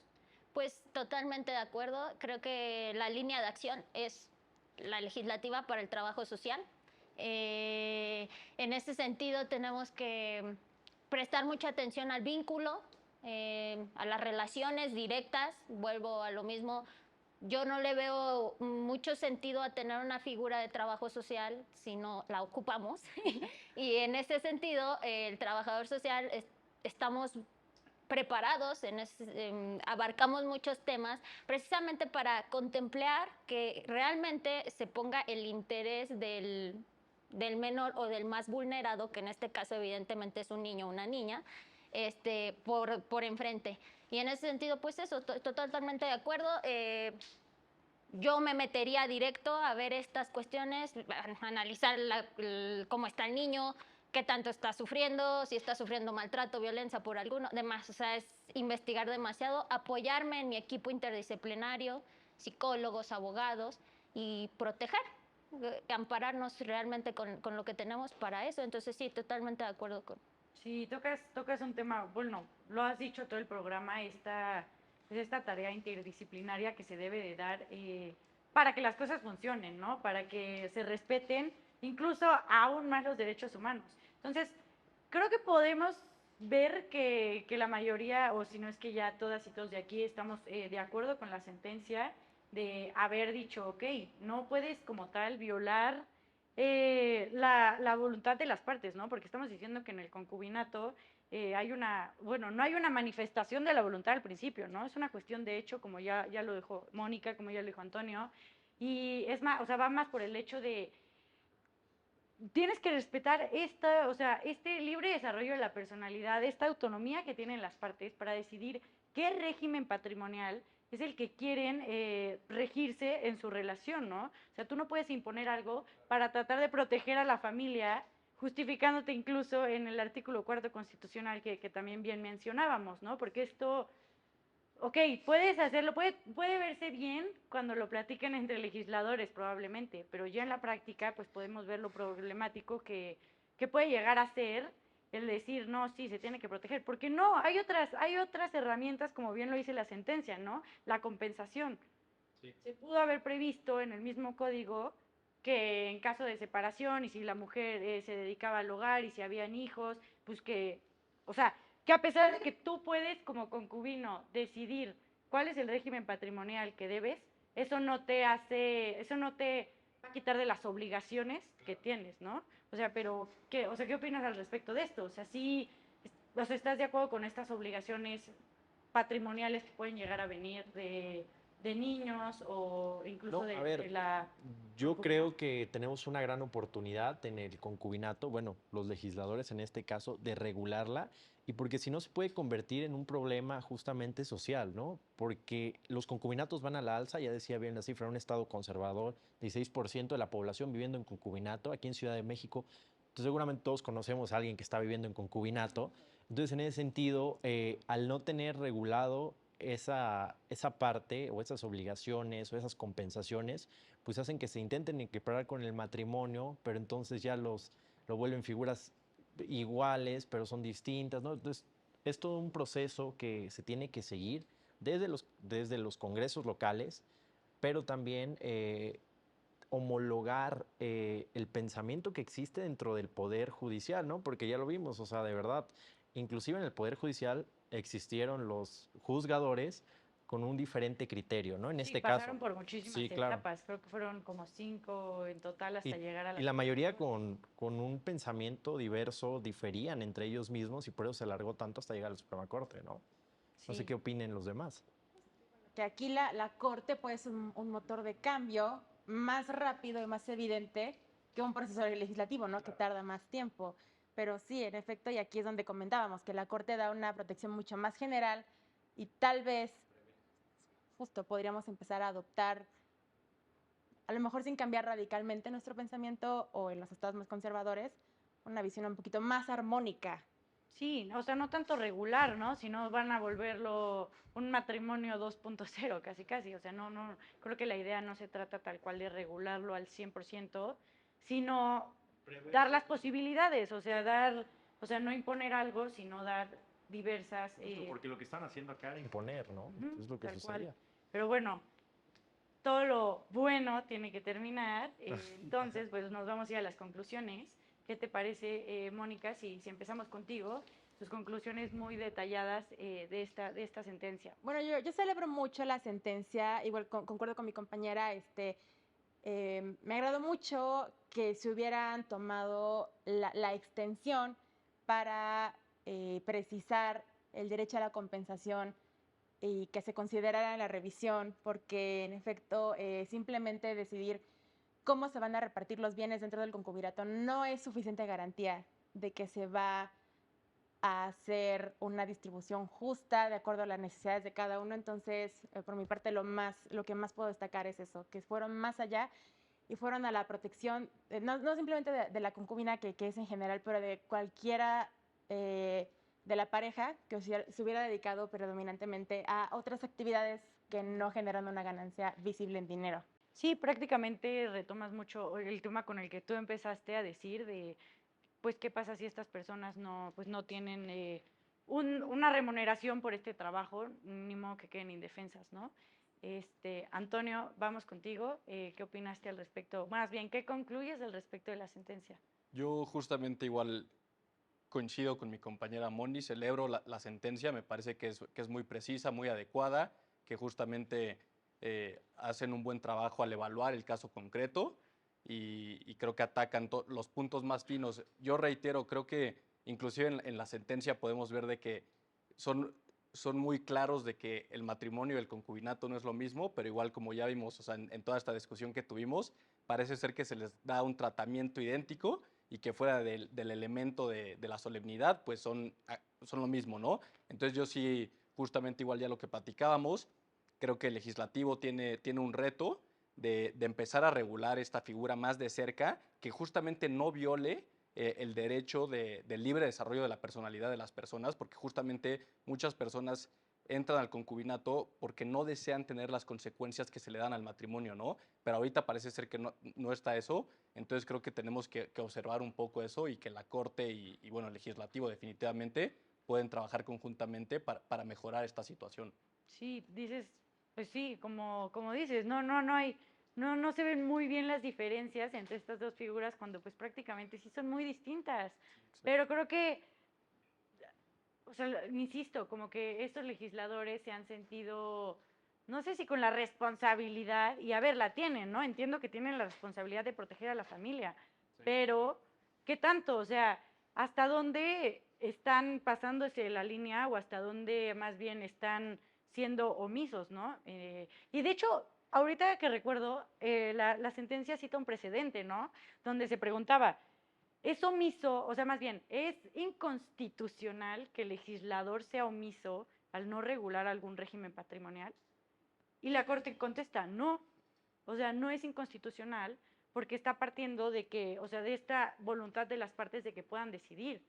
Pues totalmente de acuerdo. Creo que la línea de acción es la legislativa para el trabajo social. En ese sentido tenemos que prestar mucha atención al vínculo, a las relaciones directas. Vuelvo a lo mismo, yo no le veo mucho sentido a tener una figura de trabajo social si no la ocupamos. Y en ese sentido, el trabajador social estamos preparados, abarcamos muchos temas precisamente para contemplar que realmente se ponga el interés del menor o del más vulnerado, que en este caso evidentemente es un niño o una niña, por enfrente. Y en ese sentido, pues eso, estoy totalmente de acuerdo. Yo me metería directo a ver estas cuestiones, a analizar cómo está el niño, qué tanto está sufriendo, si está sufriendo maltrato, violencia por alguno, demás. O sea, es investigar demasiado, apoyarme en mi equipo interdisciplinario, psicólogos, abogados, y proteger, ampararnos realmente con lo que tenemos para eso. Entonces sí, totalmente de acuerdo con... Sí, tocas un tema, bueno, lo has dicho todo el programa, esta tarea interdisciplinaria que se debe de dar para que las cosas funcionen, ¿no? Para que se respeten incluso aún más los derechos humanos. Entonces, creo que podemos ver que la mayoría, o si no es que ya todas y todos de aquí estamos de acuerdo con la sentencia de haber dicho, ok, no puedes como tal violar la voluntad de las partes, ¿no? Porque estamos diciendo que en el concubinato hay no hay una manifestación de la voluntad al principio, ¿no? Es una cuestión de hecho, como ya lo dijo Mónica, como ya lo dijo Antonio, y es más, o sea, va más por el hecho de tienes que respetar este libre desarrollo de la personalidad, esta autonomía que tienen las partes para decidir qué régimen patrimonial es el que quieren regirse en su relación, ¿no? O sea, tú no puedes imponer algo para tratar de proteger a la familia, justificándote incluso en el artículo 4 constitucional que también bien mencionábamos, ¿no? Porque esto, ok, puedes hacerlo, puede verse bien cuando lo platican entre legisladores probablemente, pero ya en la práctica pues podemos ver lo problemático que puede llegar a ser el decir, no, sí, se tiene que proteger, porque no, hay otras herramientas, como bien lo dice la sentencia, ¿no? La compensación. Sí. Se pudo haber previsto en el mismo código que en caso de separación y si la mujer se dedicaba al hogar y si habían hijos, pues que, o sea, que a pesar de que tú puedes como concubino decidir cuál es el régimen patrimonial que debes, eso no te va a quitar de las obligaciones que tienes, ¿no? O sea, pero, ¿qué opinas al respecto de esto? O sea, sí, ¿estás de acuerdo con estas obligaciones patrimoniales que pueden llegar a venir de niños o incluso No, a de ver, la... yo creo que tenemos una gran oportunidad en el concubinato, bueno, los legisladores en este caso, de regularla, y porque si no se puede convertir en un problema justamente social, ¿no? Porque los concubinatos van a la alza, ya decía bien la cifra, un estado conservador, 16% de la población viviendo en concubinato, aquí en Ciudad de México, entonces seguramente todos conocemos a alguien que está viviendo en concubinato, entonces en ese sentido, al no tener regulado esa parte o esas obligaciones o esas compensaciones, pues hacen que se intenten equiparar con el matrimonio, pero entonces ya lo vuelven figuras iguales, pero son distintas, ¿no? Entonces, es todo un proceso que se tiene que seguir desde los congresos locales, pero también homologar el pensamiento que existe dentro del Poder Judicial, ¿no? Porque ya lo vimos, o sea, de verdad, inclusive en el Poder Judicial existieron los juzgadores con un diferente criterio, ¿no? En Sí, este pasaron caso. por muchísimas Sí, claro. etapas, creo que fueron como 5 en total hasta llegar a Y la la mayoría Suprema Corte. con un pensamiento diverso diferían entre ellos mismos y por eso se alargó tanto hasta llegar a la Suprema Corte, ¿no? No sé Sí. qué opinen los demás. Que aquí la corte puede ser un motor de cambio más rápido y más evidente que un proceso legislativo, ¿no? Que tarda más tiempo. Pero sí, en efecto, y aquí es donde comentábamos que la corte da una protección mucho más general y tal vez justo podríamos empezar a adoptar, a lo mejor sin cambiar radicalmente nuestro pensamiento o en los estados más conservadores, una visión un poquito más armónica. Sí, o sea, no tanto regular, ¿no? Sino van a volverlo un matrimonio 2.0, casi casi. O sea, no, creo que la idea no se trata tal cual de regularlo al 100%, sino dar las posibilidades, o sea, no imponer algo, sino dar diversas... Porque lo que están haciendo acá era imponer, ¿no? Es lo que tal cual. sucedía. Pero bueno, todo lo bueno tiene que terminar. Entonces, pues nos vamos a ir a las conclusiones. ¿Qué te parece, Mónica, si empezamos contigo? Tus conclusiones muy detalladas de esta sentencia. Bueno, yo celebro mucho la sentencia, igual concuerdo con mi compañera, me agradó mucho que se hubieran tomado la extensión para precisar el derecho a la compensación y que se considerara en la revisión, porque en efecto simplemente decidir cómo se van a repartir los bienes dentro del concubinato no es suficiente garantía de que se va a hacer una distribución justa de acuerdo a las necesidades de cada uno. Entonces, por mi parte, lo que más puedo destacar es eso, que fueron más allá y fueron a la protección, no simplemente de la concubina, que es en general, pero de cualquiera de la pareja que se hubiera dedicado predominantemente a otras actividades que no generan una ganancia visible en dinero. Sí, prácticamente retomas mucho el tema con el que tú empezaste a decir de, pues, ¿qué pasa si estas personas no tienen una remuneración por este trabajo? Ni modo que queden indefensas, ¿no? Antonio, vamos contigo. ¿Qué opinaste al respecto? Más bien, ¿qué concluyes al respecto de la sentencia? Yo justamente igual coincido con mi compañera Moni, celebro la sentencia, me parece que es muy precisa, muy adecuada, que justamente hacen un buen trabajo al evaluar el caso concreto y creo que atacan los puntos más finos. Yo reitero, creo que inclusive en la sentencia podemos ver de que son muy claros de que el matrimonio y el concubinato no es lo mismo, pero igual como ya vimos, o sea, en toda esta discusión que tuvimos, parece ser que se les da un tratamiento idéntico y que fuera del elemento de la solemnidad, pues son lo mismo, ¿no? Entonces yo sí, justamente igual ya lo que platicábamos, creo que el legislativo tiene un reto de empezar a regular esta figura más de cerca, que justamente no viole el derecho del libre desarrollo de la personalidad de las personas, porque justamente muchas personas entran al concubinato porque no desean tener las consecuencias que se le dan al matrimonio, ¿no? Pero ahorita parece ser que no está eso, entonces creo que tenemos que observar un poco eso y que la Corte y bueno, el legislativo definitivamente pueden trabajar conjuntamente para mejorar esta situación. Sí, dices, pues sí, como dices, no se ven muy bien las diferencias entre estas dos figuras cuando pues prácticamente sí son muy distintas. Pero creo que, o sea, insisto, como que estos legisladores se han sentido, no sé si con la responsabilidad, y a ver, la tienen, ¿no? Entiendo que tienen la responsabilidad de proteger a la familia, pero ¿qué tanto? O sea, ¿hasta dónde están pasándose la línea o hasta dónde más bien están siendo omisos, ¿no? Y de hecho, ahorita que recuerdo, la sentencia cita un precedente, ¿no? Donde se preguntaba, ¿es omiso, o sea, más bien, es inconstitucional que el legislador sea omiso al no regular algún régimen patrimonial? Y la Corte contesta, no, o sea, no es inconstitucional porque está partiendo de que, o sea, de esta voluntad de las partes de que puedan decidir.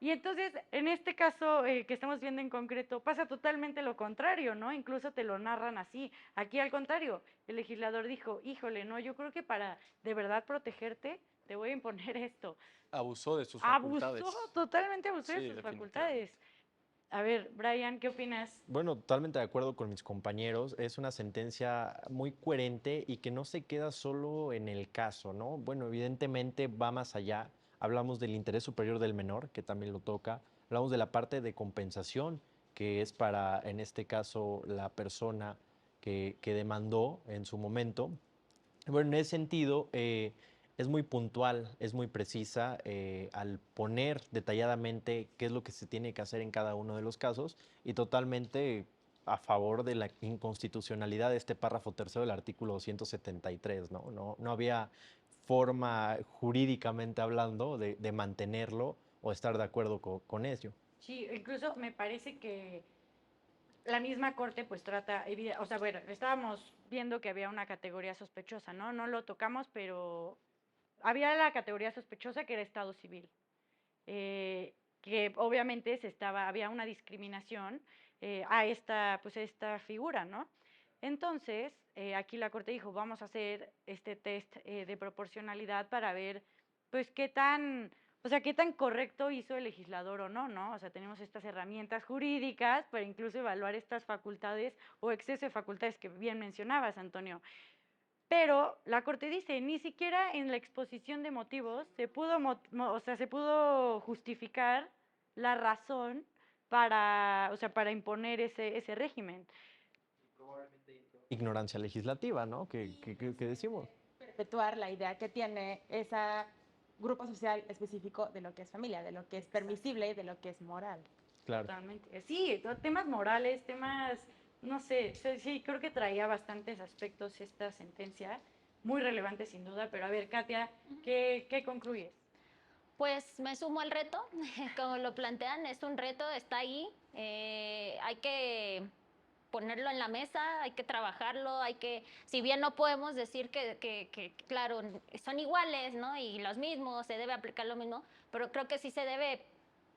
Y entonces, en este caso que estamos viendo en concreto, pasa totalmente lo contrario, ¿no? Incluso te lo narran así. Aquí, al contrario, el legislador dijo, híjole, no, yo creo que para de verdad protegerte, te voy a imponer esto. Abusó de sus facultades. Totalmente abusó de Sí, sus definitivamente. facultades. A ver, Brian, ¿qué opinas? Bueno, totalmente de acuerdo con mis compañeros. Es una sentencia muy coherente y que no se queda solo en el caso, ¿no? Bueno, evidentemente va más allá. Hablamos del interés superior del menor, que también lo toca. Hablamos de la parte de compensación, que es para, en este caso, la persona que demandó en su momento. Bueno, en ese sentido, es muy puntual, es muy precisa al poner detalladamente qué es lo que se tiene que hacer en cada uno de los casos y totalmente a favor de la inconstitucionalidad de este párrafo tercero del artículo 273, ¿no? No había forma jurídicamente hablando de mantenerlo o estar de acuerdo con ello. Sí, incluso me parece que la misma corte pues trata, o sea, bueno, estábamos viendo que había una categoría sospechosa, ¿no? No lo tocamos, pero había la categoría sospechosa que era estado civil, que obviamente había una discriminación a esta figura, ¿no? Entonces, aquí la corte dijo, vamos a hacer este test de proporcionalidad para ver, pues, qué tan o sea, qué tan correcto hizo el legislador o no, ¿no? O sea, tenemos estas herramientas jurídicas para incluso evaluar estas facultades o exceso de facultades que bien mencionabas, Antonio. Pero la Corte dice, ni siquiera en la exposición de motivos se pudo, o sea, se pudo justificar la razón para, o sea, para imponer ese régimen. Ignorancia legislativa, ¿no? Que decimos. Perpetuar la idea que tiene ese grupo social específico de lo que es familia, de lo que es permisible y de lo que es moral. Claro. Totalmente. Sí, temas morales, temas, no sé, sí, creo que traía bastantes aspectos esta sentencia, muy relevante sin duda, pero a ver, Katia, ¿qué concluyes? Pues me sumo al reto, como lo plantean, es un reto, está ahí, hay que ponerlo en la mesa, hay que trabajarlo, hay que, si bien no podemos decir que, claro, son iguales, ¿no? Y los mismos, se debe aplicar lo mismo, pero creo que sí se debe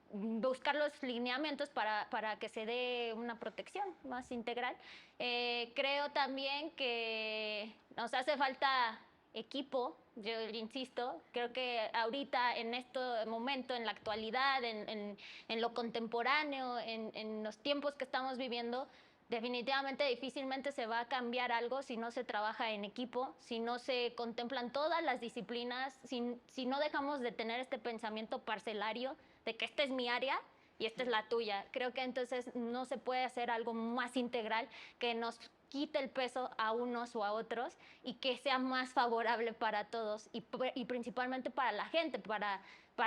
buscar los lineamientos para que se dé una protección más integral. Creo también que nos hace falta equipo, yo insisto, creo que ahorita en este momento, en la actualidad, en lo contemporáneo, en los tiempos que estamos viviendo, definitivamente difícilmente se va a cambiar algo si no se trabaja en equipo, si no se contemplan todas las disciplinas, si no dejamos de tener este pensamiento parcelario de que esta es mi área y esta es la tuya. Creo que entonces no se puede hacer algo más integral que nos quite el peso a unos o a otros y que sea más favorable para todos y principalmente para la gente, para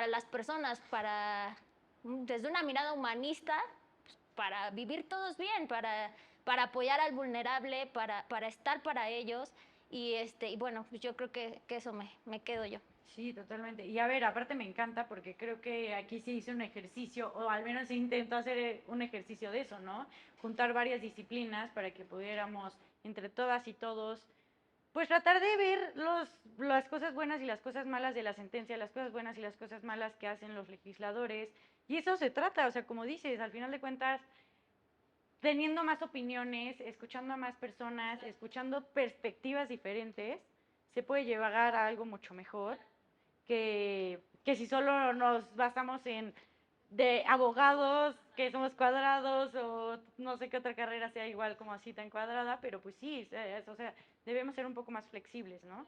las personas, desde una mirada humanista, para vivir todos bien, para apoyar al vulnerable, para estar para ellos. Y bueno, pues yo creo que eso me quedo yo. Sí, totalmente. Y a ver, aparte me encanta porque creo que aquí se hizo un ejercicio, o al menos se intentó hacer un ejercicio de eso, ¿no? Juntar varias disciplinas para que pudiéramos, entre todas y todos, pues tratar de ver las cosas buenas y las cosas malas de la sentencia, las cosas buenas y las cosas malas que hacen los legisladores. Y eso se trata, o sea, como dices, al final de cuentas, teniendo más opiniones, escuchando a más personas, escuchando perspectivas diferentes, se puede llegar a algo mucho mejor que si solo nos basamos en de abogados, que somos cuadrados o no sé qué otra carrera sea igual como así tan cuadrada, pero pues sí, o sea, debemos ser un poco más flexibles, ¿no?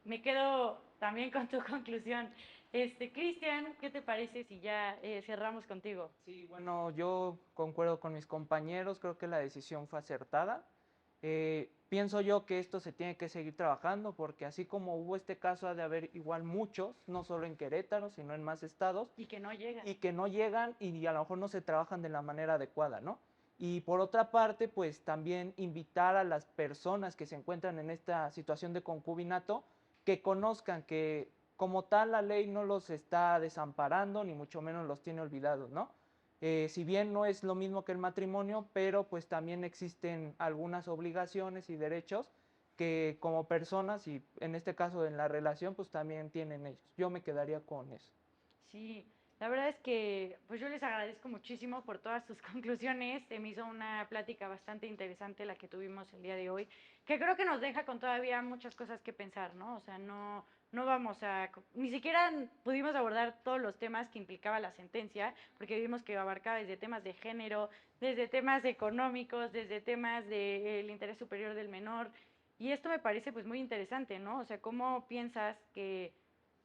Me quedo también con tu conclusión. Cristian, ¿qué te parece si ya cerramos contigo? Sí, bueno, yo concuerdo con mis compañeros, creo que la decisión fue acertada. Pienso yo que esto se tiene que seguir trabajando porque así como hubo este caso ha de haber igual muchos, no solo en Querétaro, sino en más estados. Y que no llegan. Y que no llegan y a lo mejor no se trabajan de la manera adecuada, ¿no? Y por otra parte, pues también invitar a las personas que se encuentran en esta situación de concubinato que conozcan que como tal la ley no los está desamparando, ni mucho menos los tiene olvidados, ¿no? Si bien no es lo mismo que el matrimonio, pero pues también existen algunas obligaciones y derechos que como personas y en este caso en la relación pues también tienen ellos. Yo me quedaría con eso. Sí, la verdad es que pues yo les agradezco muchísimo por todas sus conclusiones. Se me hizo una plática bastante interesante la que tuvimos el día de hoy, que creo que nos deja con todavía muchas cosas que pensar, ¿no? O sea, no vamos a, ni siquiera pudimos abordar todos los temas que implicaba la sentencia, porque vimos que abarcaba desde temas de género, desde temas económicos, desde temas del interés superior del menor. Y esto me parece pues muy interesante, ¿no? O sea, ¿cómo piensas que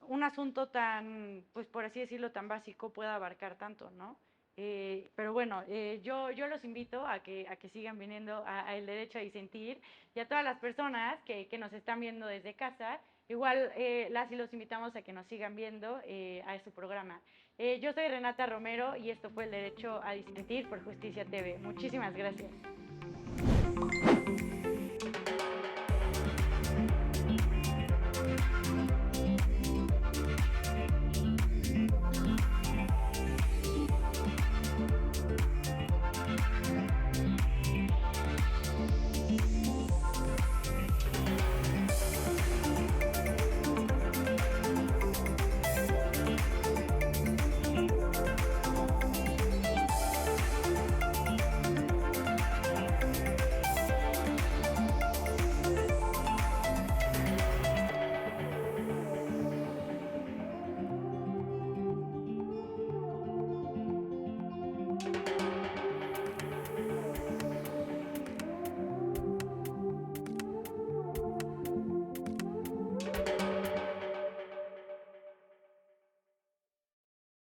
un asunto tan, pues por así decirlo, tan básico pueda abarcar tanto, ¿no? Pero bueno, yo los invito a que sigan viniendo a El Derecho a Disentir y a todas las personas que nos están viendo desde casa, igual las y los invitamos a que nos sigan viendo a su programa. Yo soy Renata Romero y esto fue El Derecho a Disentir por Justicia TV. Muchísimas gracias.